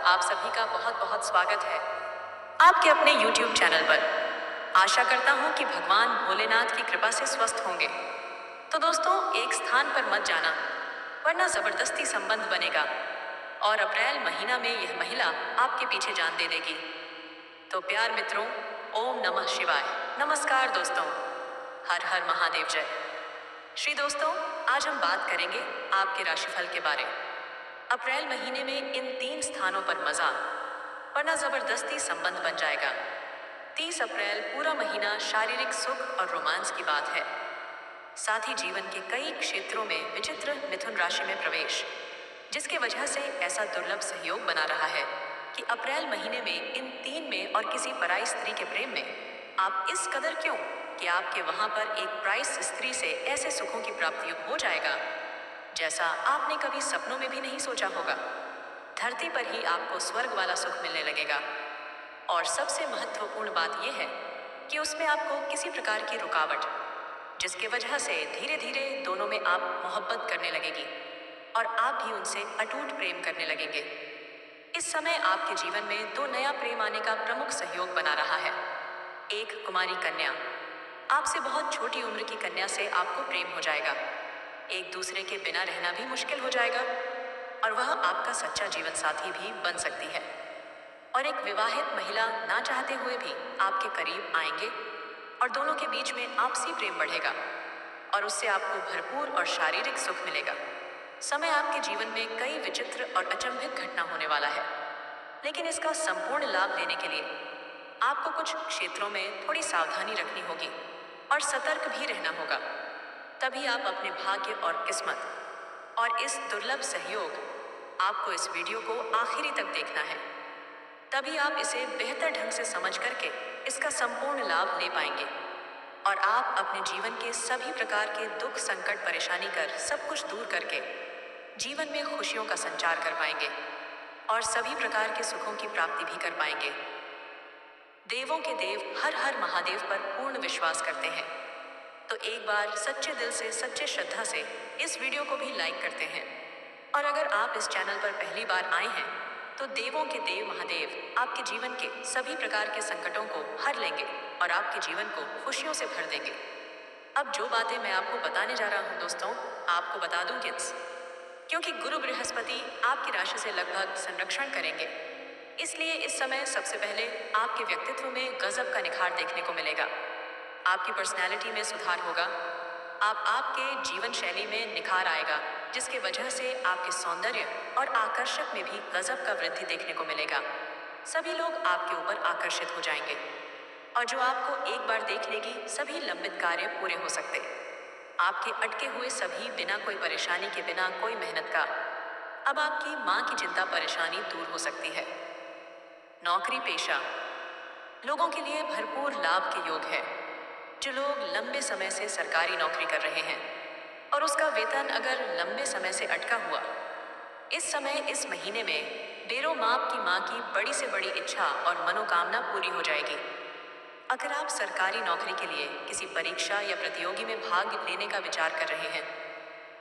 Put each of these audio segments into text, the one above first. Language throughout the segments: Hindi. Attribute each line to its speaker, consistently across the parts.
Speaker 1: आप सभी का बहुत बहुत स्वागत है आपके अपने YouTube चैनल पर। आशा करता हूँ कि भगवान भोलेनाथ की कृपा से स्वस्थ होंगे। तो दोस्तों, एक स्थान पर मत जाना, वरना जबरदस्ती संबंध बनेगा और अप्रैल महीना में यह महिला आपके पीछे जान दे देगी। तो प्यार मित्रों, ओम नमः शिवाय। नमस्कार दोस्तों, हर हर महादेव जय। श्री दोस्तों, आज हम बात करेंगे आपके राशिफल के बारे। अप्रैल महीने में इन 3 स्थानों पर मजा वरना जबरदस्ती संबंध बन जाएगा। 30 अप्रैल पूरा महीना शारीरिक सुख और रोमांस की बात है। साथ ही जीवन के कई क्षेत्रों में विचित्र मिथुन राशि में प्रवेश, जिसके वजह से ऐसा दुर्लभ सहयोग बना रहा है कि अप्रैल महीने में इन 3 में और किसी पराई स्त्री के प्रेम में आप इस कदर क्यों कि आपके वहां पर एक प्राइस स्त्री से ऐसे सुखों की प्राप्ति हो जाएगा जैसा आपने कभी सपनों में भी नहीं सोचा होगा। धरती पर ही आपको स्वर्ग वाला सुख मिलने लगेगा। और सबसे महत्वपूर्ण बात यह है कि उसमें आपको किसी प्रकार की रुकावट, जिसके वजह से धीरे धीरे दोनों में आप मोहब्बत करने लगेगी और आप भी उनसे अटूट प्रेम करने लगेंगे। इस समय आपके जीवन में 2 नया प्रेम आने का प्रमुख सहयोग बना रहा है। एक कुमारी कन्या, आपसे बहुत छोटी उम्र की कन्या से आपको प्रेम हो जाएगा। एक दूसरे के बिना रहना भी मुश्किल हो जाएगा और वह आपका सच्चा जीवन साथी भी बन सकती है। और एक विवाहित महिला ना चाहते हुए भी आपके करीब आएंगे और दोनों के बीच में आपसी प्रेम बढ़ेगा और उससे आपको भरपूर और शारीरिक सुख मिलेगा। समय आपके जीवन में कई विचित्र और अचंभित घटना होने वाला है, लेकिन इसका संपूर्ण लाभ लेने के लिए आपको कुछ क्षेत्रों में थोड़ी सावधानी रखनी होगी और सतर्क भी रहना होगा। तभी आप अपने भाग्य और किस्मत और इस दुर्लभ सहयोग, आपको इस वीडियो को आखिरी तक देखना है। तभी आप इसे बेहतर ढंग से समझ करके इसका संपूर्ण लाभ ले पाएंगे और आप अपने जीवन के सभी प्रकार के दुख, संकट, परेशानी कर सब कुछ दूर करके जीवन में खुशियों का संचार कर पाएंगे और सभी प्रकार के सुखों की प्राप्ति भी कर पाएंगे। देवों के देव हर हर महादेव पर पूर्ण विश्वास करते हैं, तो एक बार सच्चे दिल से, सच्चे श्रद्धा से इस वीडियो को भी लाइक करते हैं। और अगर आप इस चैनल पर पहली बार आए हैं तो देवों के देव महादेव आपके जीवन के सभी प्रकार के संकटों को हर लेंगे और आपके जीवन को खुशियों से भर देंगे। अब जो बातें मैं आपको बताने जा रहा हूँ दोस्तों, आपको बता दूं किस, क्योंकि गुरु बृहस्पति आपकी राशि से लगभग संरक्षण करेंगे, इसलिए इस समय सबसे पहले आपके व्यक्तित्व में गजब का निखार देखने को मिलेगा। आपकी पर्सनैलिटी में सुधार होगा। आपके जीवन शैली में निखार आएगा, जिसके वजह से आपके सौंदर्य और आकर्षक में भी गजब का वृद्धि देखने को मिलेगा। सभी लोग आपके ऊपर आकर्षित हो जाएंगे और जो आपको एक बार देख लेगी, सभी लंबित कार्य पूरे हो सकते। आपके अटके हुए सभी, बिना कोई परेशानी के, बिना कोई मेहनत का, अब आपकी माँ की चिंता परेशानी दूर हो सकती है। नौकरी पेशा लोगों के लिए भरपूर लाभ के योग है। जो लोग लंबे समय से सरकारी नौकरी कर रहे हैं और उसका वेतन अगर लंबे समय से अटका हुआ, इस समय इस महीने में बेरो माप की माँ की बड़ी से बड़ी इच्छा और मनोकामना पूरी हो जाएगी। अगर आप सरकारी नौकरी के लिए किसी परीक्षा या प्रतियोगी में भाग लेने का विचार कर रहे हैं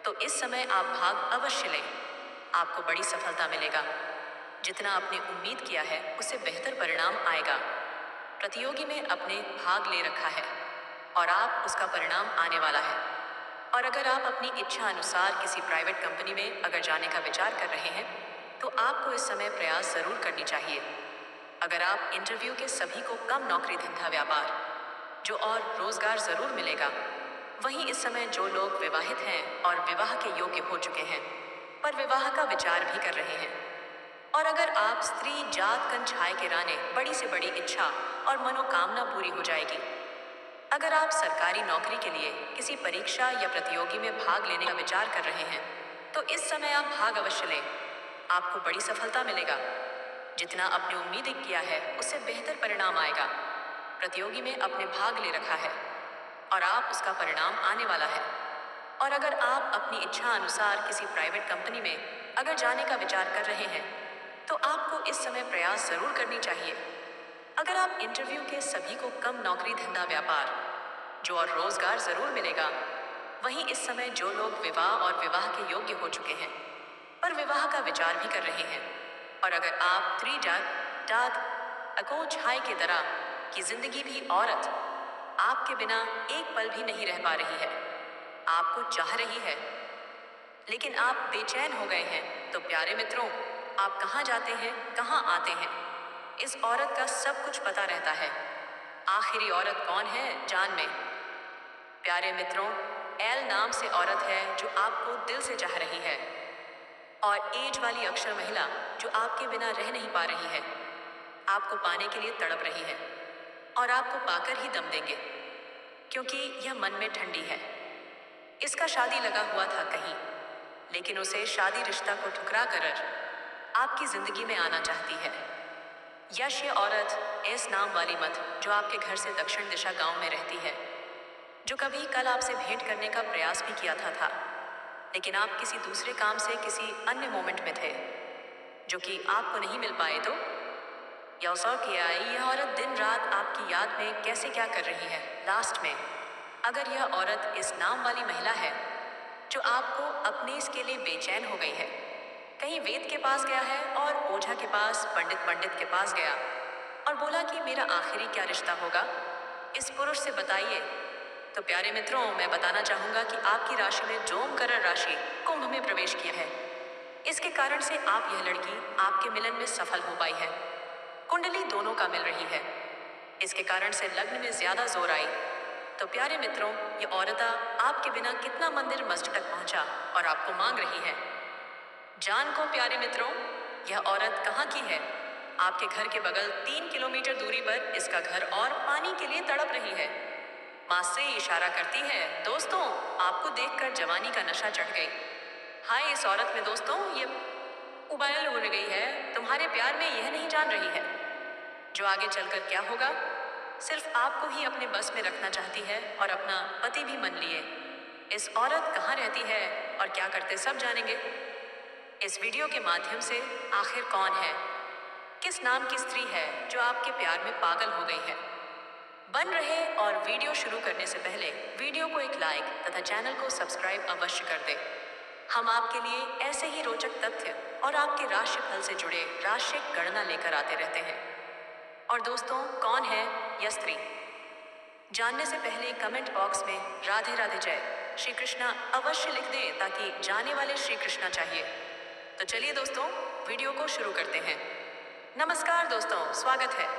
Speaker 1: तो इस समय आप भाग अवश्य लें। आपको बड़ी सफलता मिलेगा। जितना आपने उम्मीद किया है उससे बेहतर परिणाम आएगा। प्रतियोगी में अपने भाग ले रखा है और आप उसका परिणाम आने वाला है। और अगर आप अपनी इच्छा अनुसार किसी प्राइवेट कंपनी में अगर जाने का विचार कर रहे हैं तो आपको इस समय प्रयास जरूर करनी चाहिए। अगर आप इंटरव्यू के सभी को कम नौकरी धंधा व्यापार जो और रोजगार जरूर मिलेगा। वहीं इस समय जो लोग विवाहित हैं और विवाह के योग्य हो चुके हैं पर विवाह का विचार भी कर रहे हैं, और अगर आप स्त्री जात कन छाए के राने, बड़ी से बड़ी इच्छा और मनोकामना पूरी हो जाएगी। अगर आप सरकारी नौकरी के लिए किसी परीक्षा या प्रतियोगी में भाग लेने का विचार कर रहे हैं तो इस समय आप भाग अवश्य लें। आपको बड़ी सफलता मिलेगा। जितना आपने उम्मीद किया है उससे बेहतर परिणाम आएगा। प्रतियोगी में अपने भाग ले रखा है और आप उसका परिणाम आने वाला है। और अगर आप अपनी इच्छा अनुसार किसी प्राइवेट कंपनी में अगर जाने का विचार कर रहे हैं तो आपको इस समय प्रयास जरूर करनी चाहिए। अगर आप इंटरव्यू के सभी को कम नौकरी धंधा व्यापार जो और रोजगार जरूर मिलेगा। वहीं इस समय जो लोग विवाह और विवाह के योग्य हो चुके हैं पर विवाह का विचार भी कर रहे हैं और अगर आप दाद अको छाई की तरह की जिंदगी भी औरत आपके बिना एक पल भी नहीं रह पा रही है, आपको चाह रही है, लेकिन आप बेचैन हो गए हैं, तो प्यारे मित्रों, आप कहाँ जाते हैं, कहाँ आते हैं? इस औरत का सब कुछ पता रहता है। आखिरी औरत कौन है जान में? प्यारे मित्रों, एल नाम से औरत है जो आपको दिल से चाह रही है, और एज वाली अक्षर महिला जो आपके बिना रह नहीं पा रही है, आपको पाने के लिए तड़प रही है और आपको पाकर ही दम देंगे, क्योंकि यह मन में ठंडी है। इसका शादी लगा हुआ था कहीं, लेकिन उसे शादी रिश्ता को ठुकरा कर आपकी जिंदगी में आना चाहती है। यश ये औरत एस नाम वाली मत जो आपके घर से दक्षिण दिशा गांव में रहती है, जो कभी कल आपसे भेंट करने का प्रयास भी किया था, लेकिन आप किसी दूसरे काम से किसी अन्य मोमेंट में थे, जो कि आपको नहीं मिल पाए। तो यौसौ किया यह औरत दिन रात आपकी याद में कैसे क्या कर रही है। लास्ट में अगर यह औरत इस नाम वाली महिला है जो आपको अपने इसके लिए बेचैन हो गई है, कहीं वेद के पास गया है और ओझा के पास, पंडित के पास गया और बोला कि मेरा आखिरी क्या रिश्ता होगा, इस पुरुष से बताइए, तो प्यारे मित्रों, मैं बताना चाहूंगा कि आपकी राशि में जोमकरण राशि कुंभ में प्रवेश किया है। इसके कारण से आप यह लड़की आपके मिलन में सफल हो पाई है। कुंडली दोनों का मिल रही है। इसके कारण से लग्न में ज्यादा जोर आई। तो प्यारे मित्रों, ये औरत आपके बिना कितना मंदिर मस्जिद तक पहुंचा और आपको मांग रही है। जान को प्यारे मित्रों, यह औरत कहाँ की है? आपके घर के बगल 3 किलोमीटर दूरी पर इसका घर और पानी के लिए तड़प रही है। मां से इशारा करती है। दोस्तों, आपको देखकर जवानी का नशा चढ़ गई। हाय इस औरत में दोस्तों, ये उबायल हो गई है। तुम्हारे प्यार में यह नहीं जान रही है जो आगे चलकर क्या होगा। सिर्फ आपको ही अपने बस में रखना चाहती है और अपना पति भी मन लिए। इस औरत कहाँ रहती है और क्या करते सब जानेंगे इस वीडियो के माध्यम से। आखिर कौन है, किस नाम की स्त्री है जो आपके प्यार में पागल हो गई है? बन रहे और वीडियो शुरू करने से पहले वीडियो को एक लाइक तथा चैनल को सब्सक्राइब अवश्य कर दें। हम आपके लिए ऐसे ही रोचक तथ्य और आपके राशिफल से जुड़े राशिक गणना लेकर आते रहते हैं। और दोस्तों, कौन है यह स्त्री? जानने से पहले कमेंट बॉक्स में राधे राधे जय श्री कृष्णा अवश्य लिख दें, ताकि जाने वाले श्री कृष्णा चाहिए। तो चलिए दोस्तों, वीडियो को शुरू करते हैं। नमस्कार दोस्तों, स्वागत है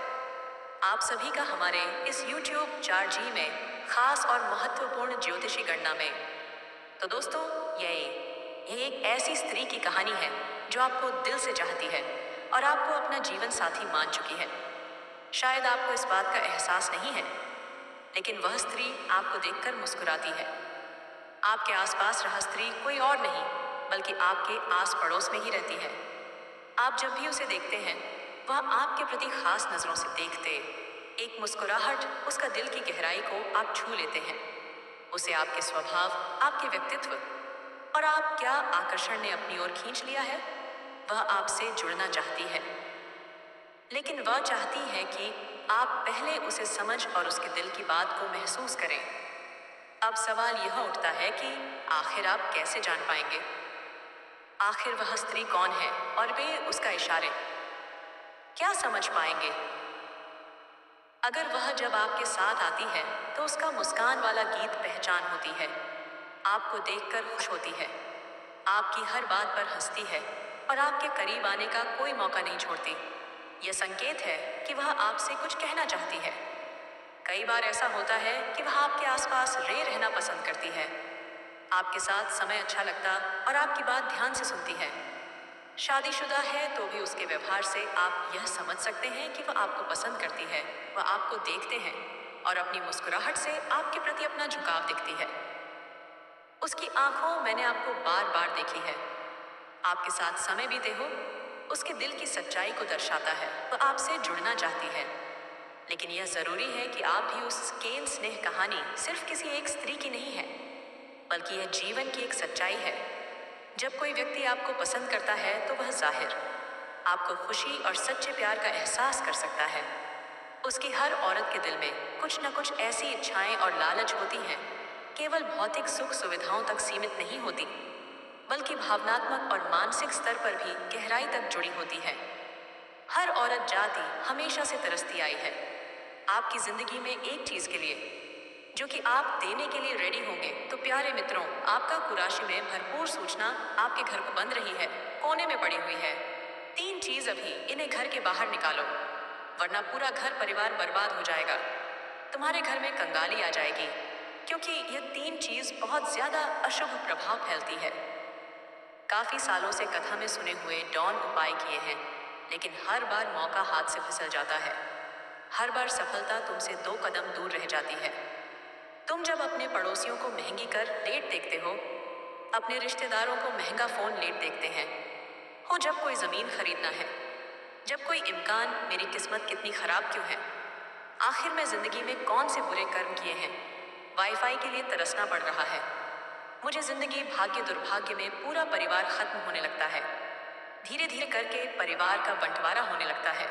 Speaker 1: आप सभी का हमारे इस YouTube 4G में खास और महत्वपूर्ण ज्योतिषी गणना में। तो दोस्तों, यह एक ऐसी स्त्री की कहानी है जो आपको दिल से चाहती है और आपको अपना जीवन साथी मान चुकी है। शायद आपको इस बात का एहसास नहीं है, लेकिन वह स्त्री आपको देखकर मुस्कुराती है। आपके आसपास रहा स्त्री कोई और नहीं, बल्कि आपके आस पड़ोस में ही रहती है। आप जब भी उसे देखते हैं, वह आपके प्रति खास नजरों से देखते, एक मुस्कुराहट उसका दिल की गहराई को आप छू लेते हैं। उसे आपके स्वभाव, आपके व्यक्तित्व और आप क्या आकर्षण ने अपनी ओर खींच लिया है। वह आपसे जुड़ना चाहती है, लेकिन वह चाहती है कि आप पहले उसे समझ और उसके दिल की बात को महसूस करें। अब सवाल यह उठता है कि आखिर आप कैसे जान पाएंगे आखिर वह स्त्री कौन है और वे उसका इशारे क्या समझ पाएंगे? अगर वह जब आपके साथ आती है तो उसका मुस्कान वाला गीत पहचान होती है, आपको देखकर खुश होती है, आपकी हर बात पर हंसती है और आपके करीब आने का कोई मौका नहीं छोड़ती। यह संकेत है कि वह आपसे कुछ कहना चाहती है। कई बार ऐसा होता है कि वह आपके आसपास रहना पसंद करती है, आपके साथ समय अच्छा लगता और आपकी बात ध्यान से सुनती है। शादीशुदा है तो भी उसके व्यवहार से आप यह समझ सकते हैं कि वह आपको पसंद करती है। वह आपको देखते हैं और अपनी मुस्कुराहट से आपके प्रति अपना झुकाव दिखती है। उसकी आंखों मैंने आपको बार बार देखी है, आपके साथ समय बीते हो, उसके दिल की सच्चाई को दर्शाता है। वह आपसे जुड़ना चाहती है, लेकिन यह जरूरी है कि आप भी उस केन स्नेह कहानी सिर्फ किसी एक स्त्री की नहीं है, बल्कि यह जीवन की एक सच्चाई है। जब कोई व्यक्ति आपको पसंद करता है तो वह जाहिर आपको खुशी और सच्चे प्यार का एहसास कर सकता है। उसकी हर औरत के दिल में कुछ न कुछ ऐसी इच्छाएं और लालच होती हैं, केवल भौतिक सुख सुविधाओं तक सीमित नहीं होती, बल्कि भावनात्मक और मानसिक स्तर पर भी गहराई तक जुड़ी होती है। हर औरत जाति हमेशा से तरसती आई है आपकी जिंदगी में एक चीज के लिए, जो कि आप देने के लिए रेडी होंगे। तो प्यारे मित्रों, आपका कुराशी में भरपूर सूचना आपके घर को बंद रही है, कोने में पड़ी हुई है। 3 चीज अभी, इन्हें घर के बाहर निकालो, वरना पूरा घर परिवार बर्बाद हो जाएगा। तुम्हारे घर में कंगाली आ जाएगी, क्योंकि यह 3 चीज बहुत ज्यादा अशुभ प्रभाव फैलती है। काफी सालों से कथा में सुने हुए डॉन उपाय किए हैं, लेकिन हर बार मौका हाथ से फिसल जाता है। हर बार सफलता तुमसे 2 कदम दूर रह जाती है। तुम जब अपने पड़ोसियों को महंगी कर लेट देखते हो, अपने रिश्तेदारों को महंगा फोन लेट देखते हैं, हो जब कोई जमीन खरीदना है, जब कोई इम्कान, मेरी किस्मत कितनी खराब क्यों है, आखिर में जिंदगी में कौन से बुरे कर्म किए हैं, वाईफाई के लिए तरसना पड़ रहा है, मुझे जिंदगी भाग्य दुर्भाग्य में पूरा परिवार खत्म होने लगता है, धीरे धीरे करके परिवार का बंटवारा होने लगता है।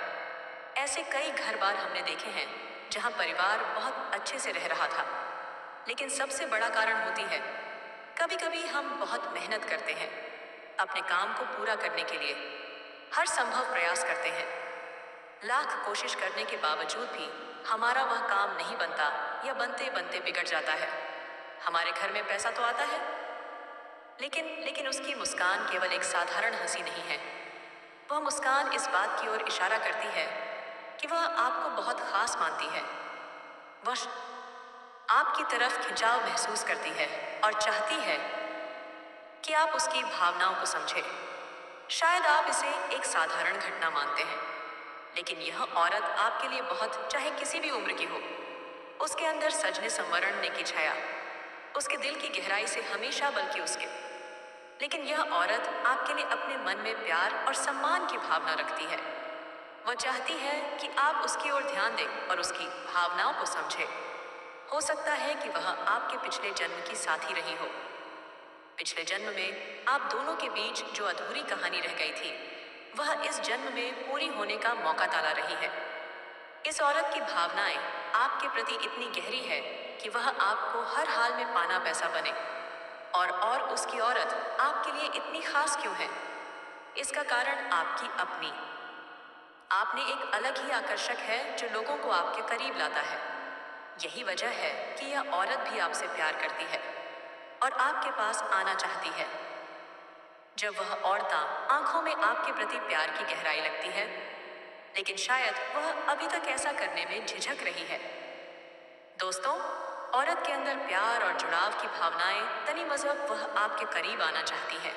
Speaker 1: ऐसे कई घर बार हमने देखे हैं जहां परिवार बहुत अच्छे से रह रहा था, लेकिन सबसे बड़ा कारण होती है कभी कभी हम बहुत मेहनत करते हैं अपने काम को पूरा करने के लिए, हर संभव प्रयास करते हैं, लाख कोशिश करने के बावजूद भी हमारा वह काम नहीं बनता या बनते बनते बिगड़ जाता है। हमारे घर में पैसा तो आता है, लेकिन उसकी मुस्कान केवल एक साधारण हंसी नहीं है। वह मुस्कान इस बात की ओर इशारा करती है कि वह आपको बहुत खास मानती है। वह आपकी तरफ खिंचाव महसूस करती है और चाहती है कि आप उसकी भावनाओं को समझें। शायद आप इसे एक साधारण घटना मानते हैं, लेकिन यह औरत आपके लिए बहुत, चाहे किसी भी उम्र की हो, उसके अंदर सजने संवरने की छाया, उसके दिल की गहराई से हमेशा, बल्कि उसके, लेकिन यह औरत आपके लिए अपने मन में प्यार और सम्मान की भावना रखती है। वह चाहती है कि आप उसकी ओर ध्यान दें और उसकी भावनाओं को समझें। हो सकता है कि वह आपके पिछले जन्म की साथी रही हो। पिछले जन्म में आप दोनों के बीच जो अधूरी कहानी रह गई थी, वह इस जन्म में पूरी होने का मौका ताला रही है। इस औरत की भावनाएं आपके प्रति इतनी गहरी है कि वह आपको हर हाल में पाना पैसा बने। और उसकी औरत आपके लिए इतनी खास क्यों है? इसका कारण आपकी अपनी, आपने एक अलग ही आकर्षक है जो लोगों को आपके करीब लाता है। यही वजह है कि यह औरत भी आपसे प्यार करती है और आपके पास आना चाहती है। जब वह औरत आंखों में आपके प्रति प्यार की गहराई लगती है, लेकिन शायद वह अभी तक ऐसा करने में झिझक रही है। दोस्तों, औरत के अंदर प्यार और जुड़ाव की भावनाएं तनी मज़हब, वह आपके करीब आना चाहती है,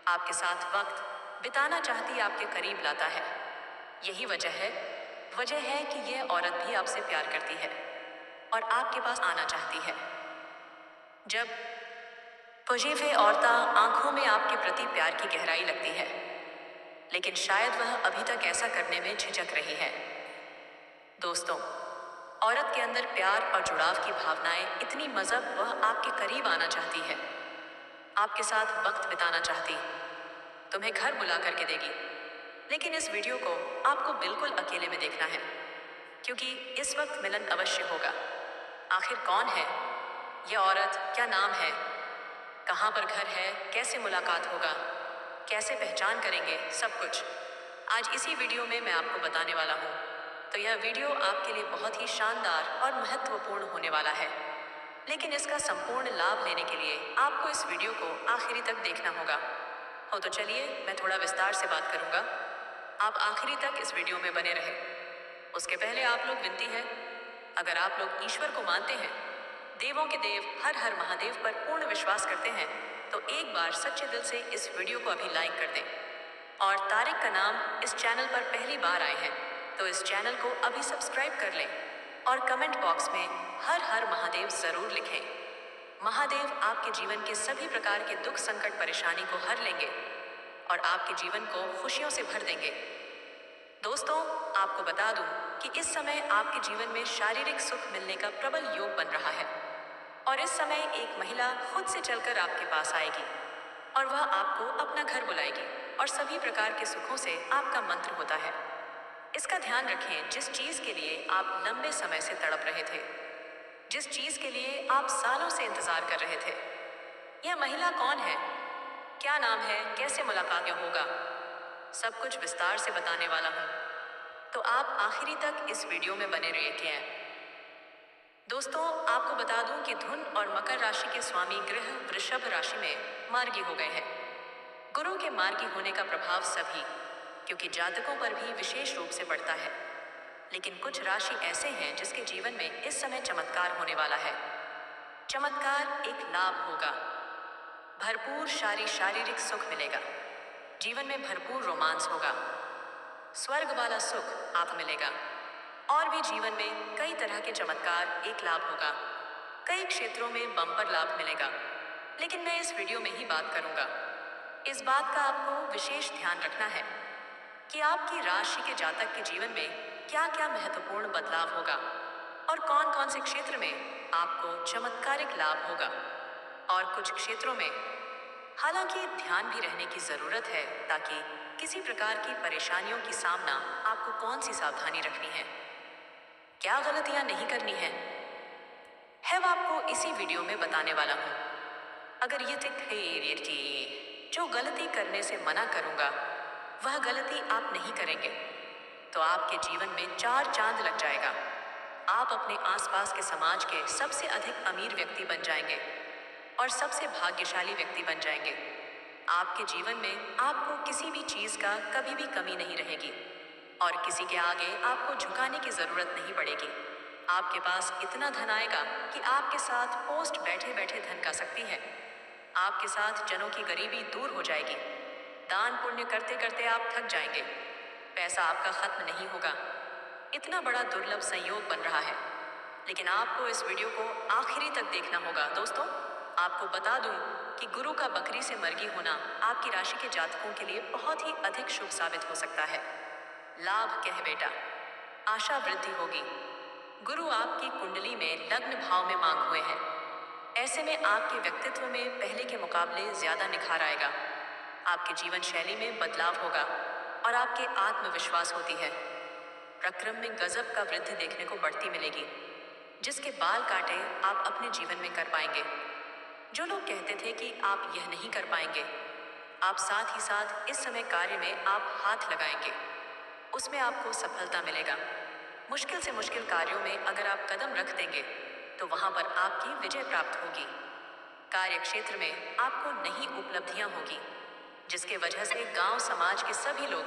Speaker 1: आपके साथ वक्त बिताना चाहती, आपके करीब लाता है। यही वजह है कि यह औरत भी आपसे प्यार करती है और आपके पास आना चाहती है। जब वजीफे औरता आंखों में आपके प्रति प्यार की गहराई लगती है, लेकिन शायद वह अभी तक ऐसा करने में झिझक रही है। दोस्तों, औरत के अंदर प्यार और जुड़ाव की भावनाएं इतनी मज़हब, वह आपके करीब आना चाहती है, आपके साथ वक्त बिताना चाहती, तुम्हें घर बुला करके देगी। लेकिन इस वीडियो को आपको बिल्कुल अकेले में देखना है, क्योंकि इस वक्त मिलन अवश्य होगा। आखिर कौन है यह औरत? क्या नाम है? कहाँ पर घर है? कैसे मुलाकात होगा? कैसे पहचान करेंगे? सब कुछ आज इसी वीडियो में मैं आपको बताने वाला हूँ। तो यह वीडियो आपके लिए बहुत ही शानदार और महत्वपूर्ण होने वाला है, लेकिन इसका संपूर्ण लाभ लेने के लिए आपको इस वीडियो को आखिरी तक देखना होगा। हो तो चलिए मैं थोड़ा विस्तार से बात करूँगा, आप आखिरी तक इस वीडियो में बने रहे। उसके पहले आप लोग विनती है, अगर आप लोग ईश्वर को मानते हैं, देवों के देव हर हर महादेव पर पूर्ण विश्वास करते हैं, तो एक बार सच्चे दिल से इस वीडियो को अभी लाइक कर दें। और तारिक का नाम इस चैनल पर पहली बार आए हैं तो इस चैनल को अभी सब्सक्राइब कर लें और कमेंट बॉक्स में हर हर महादेव जरूर लिखें। महादेव आपके जीवन के सभी प्रकार के दुख, संकट, परेशानी को हर लेंगे और आपके जीवन को खुशियों से भर देंगे। दोस्तों, आपको बता दूं कि इस समय आपके जीवन में शारीरिक सुख मिलने का प्रबल योग बन रहा है और इस समय एक महिला खुद से चलकर आपके पास आएगी और वह आपको अपना घर बुलाएगी और सभी प्रकार के सुखों से आपका मंत्र होता है। इसका ध्यान रखें, जिस चीज के लिए आप लंबे समय से तड़प रहे थे, जिस चीज के लिए आप सालों से इंतजार कर रहे थे, यह महिला कौन है? क्या नाम है, कैसे मुलाकात होगा, सब कुछ विस्तार से बताने वाला हूँ। तो आप आखिरी तक इस वीडियो में बने रहिए। दोस्तों, आपको बता दूं कि धुन और मकर राशि के स्वामी ग्रह वृषभ राशि में मार्गी हो गए हैं। गुरु के मार्गी होने का प्रभाव सभी, क्योंकि जातकों पर भी विशेष रूप से पड़ता है। लेकिन कुछ राशि ऐसे हैं जिसके जीवन में इस समय चमत्कार होने वाला है। चमत्कार एक लाभ होगा, भरपूर शारीरिक सुख मिलेगा, जीवन में भरपूर रोमांस होगा, स्वर्ग वाला सुख आप मिलेगा, और भी जीवन में कई तरह के चमत्कार एक लाभ होगा। कई क्षेत्रों में बम्पर लाभ मिलेगा, लेकिन मैं इस वीडियो में ही बात करूंगा। इस बात का आपको विशेष ध्यान रखना है कि आपकी राशि के जातक के जीवन में क्या क्या महत्वपूर्ण बदलाव होगा और कौन कौन से क्षेत्र में आपको चमत्कारिक लाभ होगा, और कुछ क्षेत्रों में हालांकि ध्यान भी रहने की जरूरत है, ताकि किसी प्रकार की परेशानियों की सामना आपको कौन सी सावधानी रखनी है, क्या गलतियां नहीं करनी है वो आपको इसी वीडियो में बताने वाला हूं। अगर ये जो गलती करने से मना करूंगा वह गलती आप नहीं करेंगे तो आपके जीवन में 4 चांद लग जाएगा। आप अपने आसपास के समाज के सबसे अधिक अमीर व्यक्ति बन जाएंगे और सबसे भाग्यशाली व्यक्ति बन जाएंगे। आपके जीवन में आपको किसी भी चीज का कभी भी कमी नहीं रहेगी और किसी के आगे आपको झुकाने की जरूरत नहीं पड़ेगी। आपके पास इतना धन आएगा कि आपके साथ पोस्ट बैठे बैठे धन का सकती है। आपके साथ जनों की गरीबी दूर हो जाएगी। दान पुण्य करते करते आप थक जाएंगे। पैसा आपका खत्म नहीं होगा। इतना बड़ा दुर्लभ संयोग बन रहा है, लेकिन आपको इस वीडियो को आखिरी तक देखना होगा। दोस्तों, आपको बता दूं कि गुरु का बकरी से मर्गी होना आपकी राशि के जातकों के लिए बहुत ही अधिक शुभ साबित हो सकता है। लाभ कह बेटा, आशा वृद्धि होगी। गुरु आपकी कुंडली में लग्न भाव में मांग हुए हैं। ऐसे में आपके व्यक्तित्व में पहले के मुकाबले ज्यादा निखार आएगा। आपके जीवन शैली में बदलाव होगा और आपके आत्मविश्वास होती है। प्रक्रम में गजब का वृद्धि देखने को बढ़ती मिलेगी। जिसके बाल काटे आप अपने जीवन में कर पाएंगे। जो लोग कहते थे कि आप यह नहीं कर पाएंगे, आप साथ ही साथ इस समय कार्य में आप हाथ लगाएंगे, उसमें आपको सफलता मिलेगा। मुश्किल से मुश्किल कार्यों में अगर आप कदम रख देंगे तो वहां पर आपकी विजय प्राप्त होगी। कार्य क्षेत्र में आपको नई उपलब्धियां होगी, जिसके वजह से गांव समाज के सभी लोग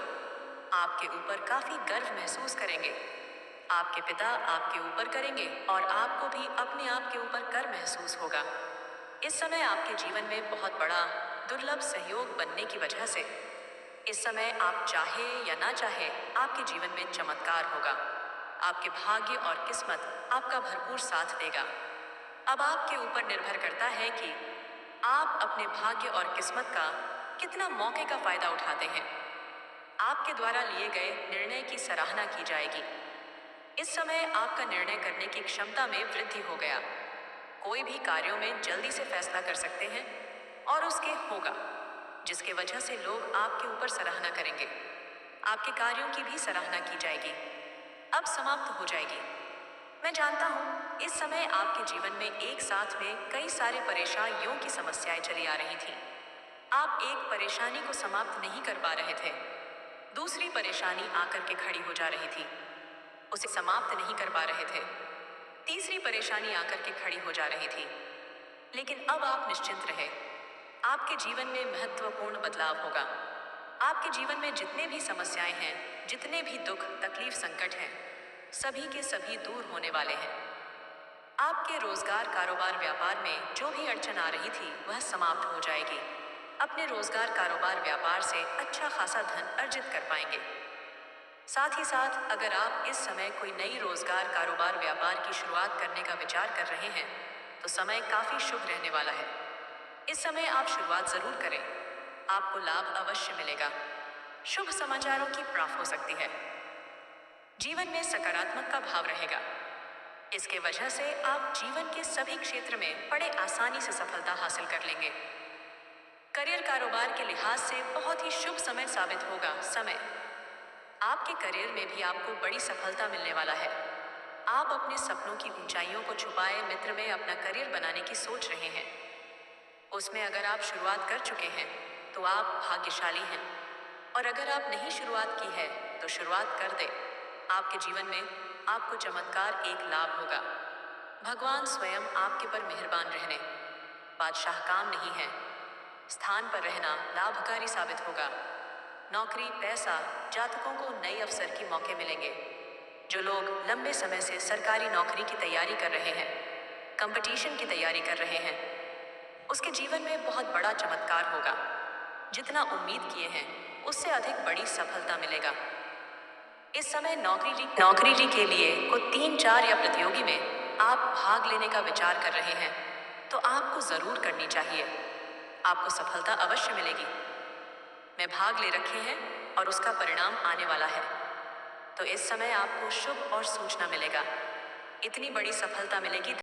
Speaker 1: आपके ऊपर काफी गर्व महसूस करेंगे। आपके पिता आपके ऊपर करेंगे और आपको भी अपने आप के ऊपर गर्व महसूस होगा। इस समय आपके जीवन में बहुत बड़ा दुर्लभ सहयोग बनने की वजह से इस समय आप चाहे या ना चाहे आपके जीवन में चमत्कार होगा। आपके भाग्य और किस्मत आपका भरपूर साथ देगा। अब आपके ऊपर निर्भर करता है कि आप अपने भाग्य और किस्मत का कितना मौके का फायदा उठाते हैं। आपके द्वारा लिए गए निर्णय की सराहना की जाएगी। इस समय आपका निर्णय करने की क्षमता में वृद्धि हो गया। कोई भी कार्यों में जल्दी से फैसला कर सकते हैं और उसके होगा, जिसके वजह से लोग आपके ऊपर सराहना करेंगे। आपके कार्यों की भी सराहना की जाएगी। अब समाप्त हो जाएगी। मैं जानता हूं इस समय आपके जीवन में एक साथ में कई सारे परेशानियों की समस्याएं चली आ रही थी। आप एक परेशानी को समाप्त नहीं कर पा रहे थे, दूसरी परेशानी आकर के खड़ी हो जा रही थी, उसे समाप्त नहीं कर पा रहे थे, तीसरी परेशानी आकर के खड़ी हो जा रही थी। लेकिन अब आप निश्चिंत रहे, आपके जीवन में महत्वपूर्ण बदलाव होगा। आपके जीवन में जितने भी समस्याएं हैं, जितने भी दुख तकलीफ संकट हैं, सभी के सभी दूर होने वाले हैं। आपके रोजगार कारोबार व्यापार में जो भी अड़चन आ रही थी वह समाप्त हो जाएगी। अपने रोजगार कारोबार व्यापार से अच्छा खासा धन अर्जित कर पाएंगे। साथ ही साथ अगर आप इस समय कोई नई रोजगार कारोबार व्यापार की शुरुआत करने का विचार कर रहे हैं तो समय काफी शुभ रहने वाला है। इस समय आप शुरुआत जरूर करें, आपको लाभ अवश्य मिलेगा। शुभ समाचारों की प्राप्ति हो सकती है। जीवन में सकारात्मक का भाव रहेगा। इसके वजह से आप जीवन के सभी क्षेत्र में बड़े आसानी से सफलता हासिल कर लेंगे। करियर कारोबार के लिहाज से बहुत ही शुभ समय साबित होगा। समय आपके करियर में भी आपको बड़ी सफलता मिलने वाला है। आप अपने सपनों की ऊंचाइयों को छुपाए मित्र में अपना करियर बनाने की सोच रहे हैं। उसमें अगर आप शुरुआत कर चुके हैं तो आप भाग्यशाली हैं। और अगर आप नहीं शुरुआत की है तो शुरुआत कर दे। आपके जीवन में आपको चमत्कार एक लाभ होगा। भगवान स्वयं आपके पर मेहरबान रहने। बादशाह काम नहीं है, स्थान पर रहना लाभकारी साबित होगा। नौकरी, पैसा, जातकों को नए अवसर की मौके मिलेंगे। जो लोग लंबे समय से सरकारी नौकरी की तैयारी कर रहे हैं, कंपटीशन की तैयारी कर रहे हैं, उसके जीवन में बहुत बड़ा चमत्कार होगा। जितना उम्मीद किए हैं उससे अधिक बड़ी सफलता मिलेगा। इस समय नौकरी के लिए को 3-4 या प्रतियोगी में आप भाग लेने का विचार कर रहे हैं तो आपको जरूर करनी चाहिए। आपको सफलता अवश्य मिलेगी। मैं भाग ले रखे हैं और उसका परिणाम आने वाला है। तो इस समय आपको शुभ और सूचना मिलेगा। इतनी बड़ी सफलता मिलेगी।